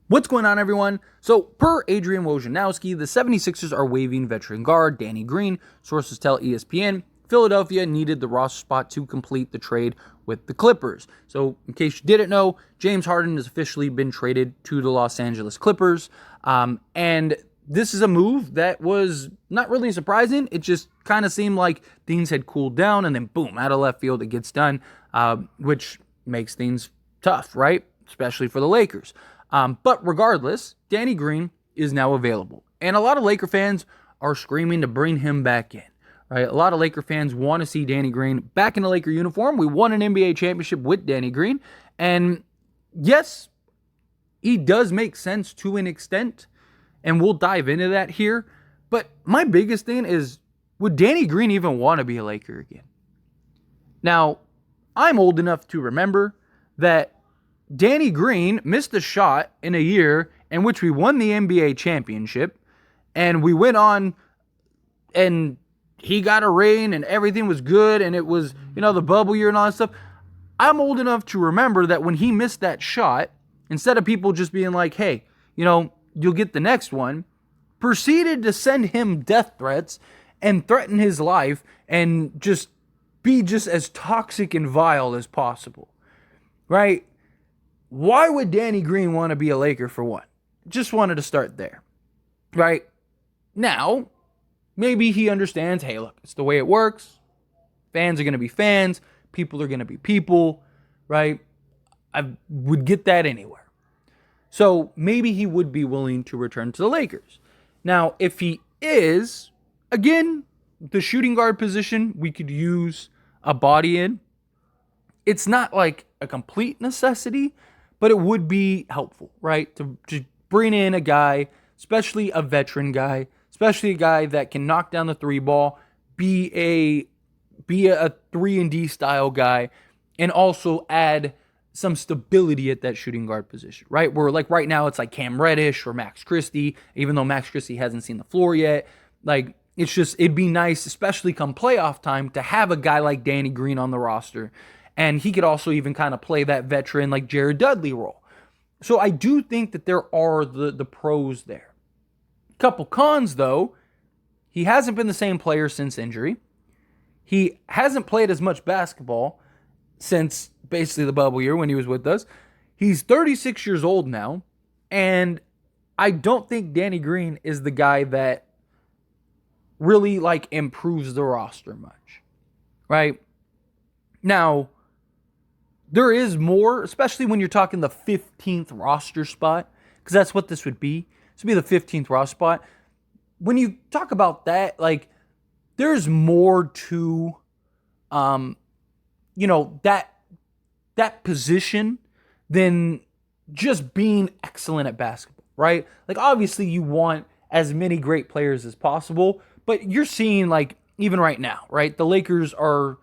What's going on, everyone? So, per Adrian Wojnarowski, the 76ers are waiving veteran guard Danny Green. Sources tell ESPN Philadelphia needed the roster spot to complete the trade with the Clippers. So, in case you didn't know, James Harden has officially been traded to the Los Angeles Clippers. And this is a move that was not really surprising. It just kind of seemed like things had cooled down, and then boom, out of left field, it gets done, which makes things tough, right? Especially for the Lakers. But regardless, Danny Green is now available. And a lot of Laker fans are screaming to bring him back in. Right? A lot of Laker fans want to see Danny Green back in a Laker uniform. We won an NBA championship with Danny Green. And yes, he does make sense to an extent. And we'll dive into that here. But my biggest thing is, would Danny Green even want to be a Laker again? Now, I'm old enough to remember that Danny Green missed a shot in a year in which we won the NBA championship, and we went on and he got a ring and everything was good, and it was, the bubble year and all that stuff. I'm old enough to remember that when he missed that shot, instead of people just being like, hey, you'll get the next one, proceeded to send him death threats and threaten his life and just be just as toxic and vile as possible, right? Why would Danny Green want to be a Laker for one? Just wanted to start there, right? Now, maybe he understands, hey, look, it's the way it works. Fans are going to be fans. People are going to be people, right? I would get that anywhere. So maybe he would be willing to return to the Lakers. Now, if he is, again, the shooting guard position, we could use a body in. It's not like a complete necessity, but it would be helpful, right? To bring in a guy, especially a veteran guy, especially a guy that can knock down the three ball, be a 3-and-D style guy, and also add some stability at that shooting guard position, right? Where like right now it's like Cam Reddish or Max Christie, even though Max Christie hasn't seen the floor yet. Like it'd be nice, especially come playoff time, to have a guy like Danny Green on the roster. And he could also even kind of play that veteran like Jared Dudley role. So I do think that there are the pros there. Couple cons, though. He hasn't been the same player since injury. He hasn't played as much basketball since basically the bubble year when he was with us. He's 36 years old now. And I don't think Danny Green is the guy that really improves the roster much. Right? Now, there is more, especially when you're talking the 15th roster spot, because that's what this would be. This would be the 15th roster spot. When you talk about that, there's more to, that position than just being excellent at basketball, right? Obviously you want as many great players as possible, but you're seeing, even right now, right? The Lakers are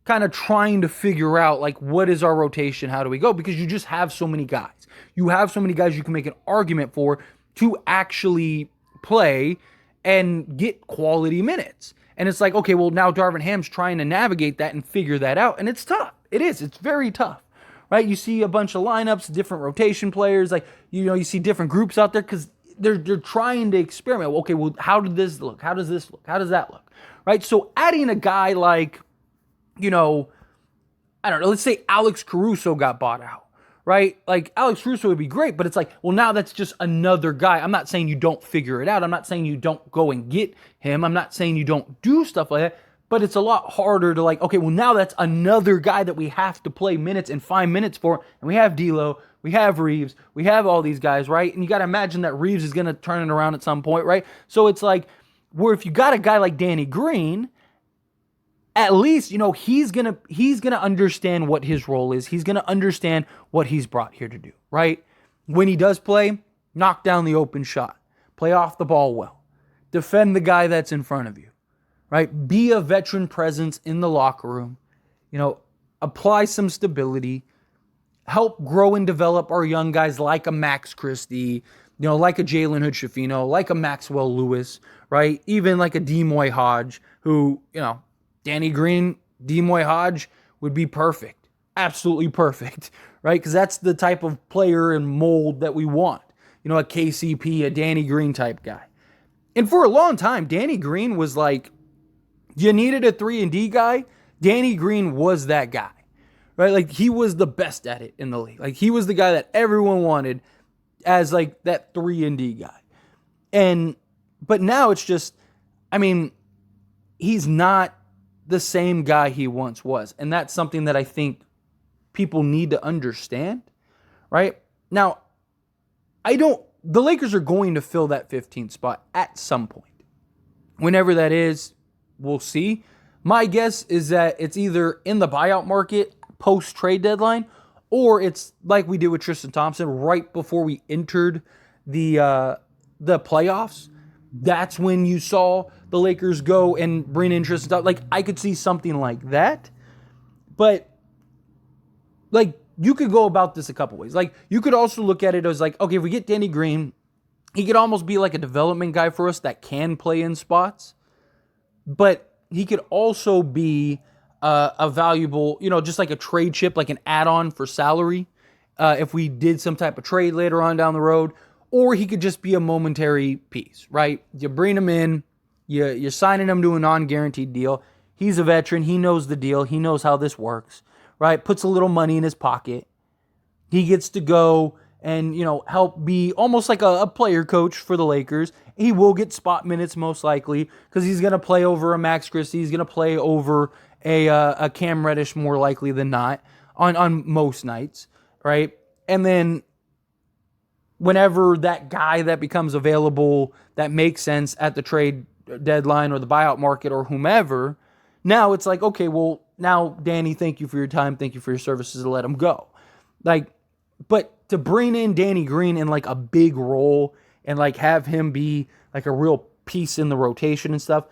kind of trying to figure out what is our rotation, how do we go, because you just have so many guys. You have so many guys you can make an argument for to actually play and get quality minutes. And it's okay, well, now Darvin Ham's trying to navigate that and figure that out, and it's tough. It's very tough, right? You see a bunch of lineups, different rotation players, you see different groups out there because they're trying to experiment. Okay, well, how did this look? How does this look? How does that look? Right? So adding a guy like, I don't know, let's say Alex Caruso got bought out, right? Alex Caruso would be great, but it's well, now that's just another guy. I'm not saying you don't figure it out. I'm not saying you don't go and get him. I'm not saying you don't do stuff like that, but it's a lot harder to okay, well, now that's another guy that we have to play minutes and find minutes for. And we have D'Lo, we have Reeves, we have all these guys, right? And you got to imagine that Reeves is going to turn it around at some point, right? So it's where if you got a guy like Danny Green, at least, he's gonna understand what his role is. He's gonna understand what he's brought here to do, right? When he does play, knock down the open shot, play off the ball well, defend the guy that's in front of you, right? Be a veteran presence in the locker room, apply some stability, help grow and develop our young guys like a Max Christie, like a Jalen Hood-Schifino, like a Maxwell Lewis, right? Even like a Demoy Hodge, who, Danny Green, Demoy Hodge would be perfect. Absolutely perfect, right? Because that's the type of player and mold that we want. a KCP, a Danny Green type guy. And for a long time, Danny Green was like, you needed a 3-and-D guy. Danny Green was that guy, right? Like, he was the best at it in the league. Like, he was the guy that everyone wanted as like that 3-and-D guy. But now it's just, I mean, he's not the same guy he once was. And that's something that I think people need to understand, right? Now, the Lakers are going to fill that 15th spot at some point. Whenever that is, we'll see. My guess is that it's either in the buyout market post-trade deadline, or it's like we did with Tristan Thompson right before we entered the playoffs. That's when you saw the Lakers go and bring in Tristan Thompson. Like, I could see something like that. But, like, you could go about this a couple ways. Like, you could also look at it as like, okay, if we get Danny Green, he could almost be like a development guy for us that can play in spots. But he could also be a valuable, just like a trade chip, like an add-on for salary, if we did some type of trade later on down the road. Or he could just be a momentary piece, right? You bring him in, you're signing him to a non-guaranteed deal. He's a veteran. He knows the deal. He knows how this works, right? Puts a little money in his pocket. He gets to go and, help be almost like a player coach for the Lakers. He will get spot minutes most likely because he's going to play over a Max Christie. He's going to play over a Cam Reddish more likely than not on most nights, right? And then whenever that guy that becomes available that makes sense at the trade deadline or the buyout market or whomever, now it's like, okay, well, now, Danny, thank you for your time. Thank you for your services to let him go. Like, but to bring in Danny Green in like a big role and like have him be like a real piece in the rotation and stuff,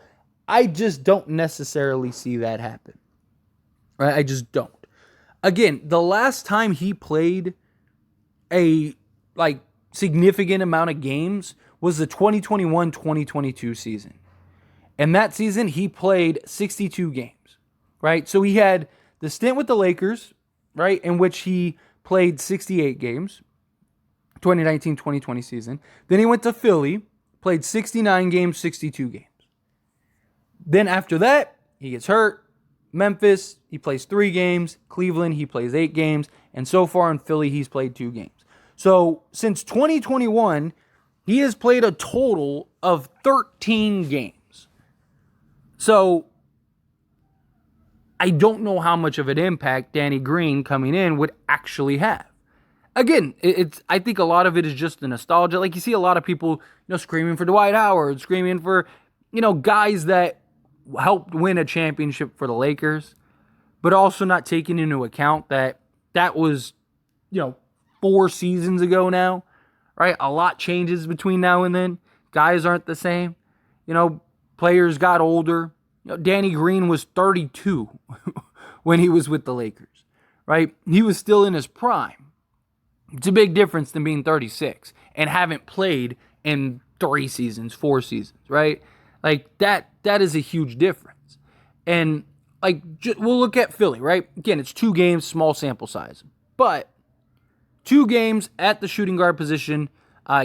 I just don't necessarily see that happen. Right? I just don't. Again, the last time he played a like significant amount of games was the 2021-2022 season. And that season, he played 62 games, right? So he had the stint with the Lakers, right, in which he played 68 games, 2019-2020 season. Then he went to Philly, played 69 games, 62 games. Then after that, he gets hurt. Memphis, he plays 3 games. Cleveland, he plays 8 games. And so far in Philly, he's played 2 games. So since 2021, he has played a total of 13 games. So I don't know how much of an impact Danny Green coming in would actually have. Again, I think a lot of it is just the nostalgia. Like, you see a lot of people, screaming for Dwight Howard, screaming for, guys that helped win a championship for the Lakers, but also not taking into account that was, 4 seasons ago now, right? A lot changes between now and then. Guys aren't the same. Players got older. Danny Green was 32 when he was with the Lakers, right? He was still in his prime. It's a big difference than being 36 and haven't played in 3 seasons, 4 seasons, right? Like, that is a huge difference. And, like, we'll look at Philly, right? Again, it's 2 games, small sample size. But 2 games at the shooting guard position.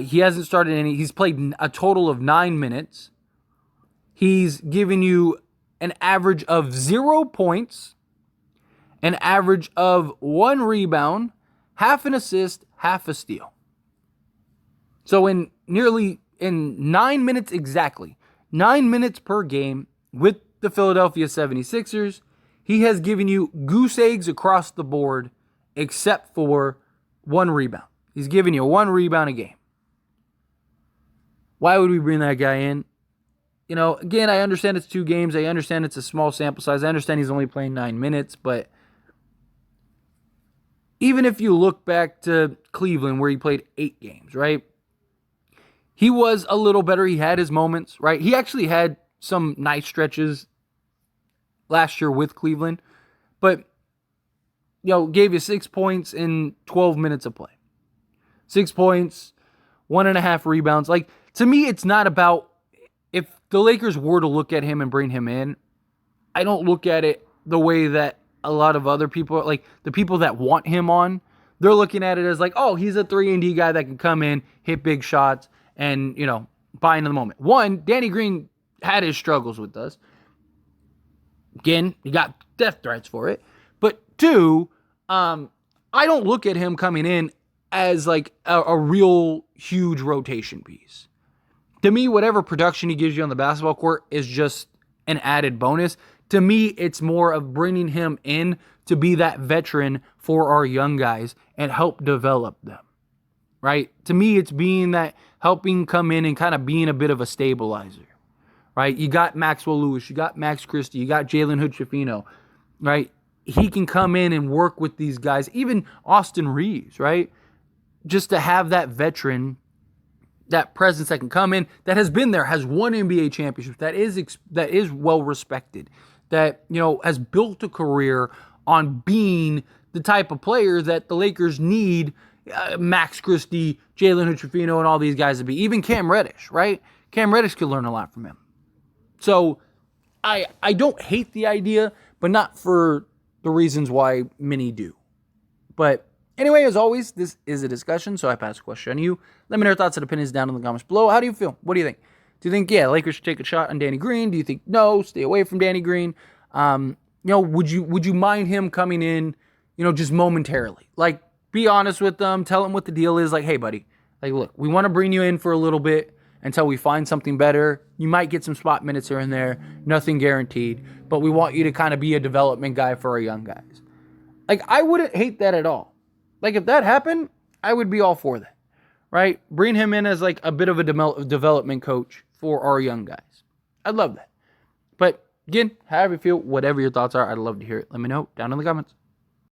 He hasn't started any. He's played a total of 9 minutes. He's given you an average of 0 points, an average of 1 rebound, half an assist, half a steal. So in 9 minutes exactly, 9 minutes per game with the Philadelphia 76ers, he has given you goose eggs across the board except for 1 rebound. He's giving you 1 rebound a game. Why would we bring that guy in? Again, I understand it's 2 games. I understand it's a small sample size. I understand he's only playing 9 minutes. But even if you look back to Cleveland where he played 8 games, right? He was a little better. He had his moments, right? He actually had some nice stretches last year with Cleveland. But, gave you 6 points in 12 minutes of play. 6 points, 1.5 rebounds. Like, to me, it's not about, if the Lakers were to look at him and bring him in, I don't look at it the way that a lot of other people, like the people that want him on they're looking at it as like, oh, he's a 3-and-D guy that can come in, hit big shots, and, buy into the moment. One, Danny Green had his struggles with us. Again, he got death threats for it. But two, I don't look at him coming in as like a real huge rotation piece. To me, whatever production he gives you on the basketball court is just an added bonus. To me, it's more of bringing him in to be that veteran for our young guys and help develop them, right? To me, it's being that helping come in and kind of being a bit of a stabilizer, right? You got Maxwell Lewis, you got Max Christie, you got Jalen Hood-Schifino, right? He can come in and work with these guys, even Austin Reeves, right? Just to have that veteran, that presence that can come in, that has been there, has won NBA championships, that is well respected, that has built a career on being the type of player that the Lakers need. Max Christie, Jalen Hood-Schifino, and all these guys to be. Even Cam Reddish, right? Cam Reddish could learn a lot from him. So I don't hate the idea, but not for the reasons why many do. But anyway, as always, this is a discussion, so I pass the question on you. Let me know your thoughts and opinions down in the comments below. How do you feel? What do you think? Do you think, Lakers should take a shot on Danny Green? Do you think, no, stay away from Danny Green? Would you mind him coming in, just momentarily? Like, be honest with them. Tell them what the deal is. Like, hey, buddy, like, look, we want to bring you in for a little bit until we find something better. You might get some spot minutes here and there. Nothing guaranteed. But we want you to kind of be a development guy for our young guys. Like, I wouldn't hate that at all. Like, if that happened, I would be all for that, right? Bring him in as, like, a bit of a development coach for our young guys. I'd love that. But, again, however you feel, whatever your thoughts are, I'd love to hear it. Let me know down in the comments.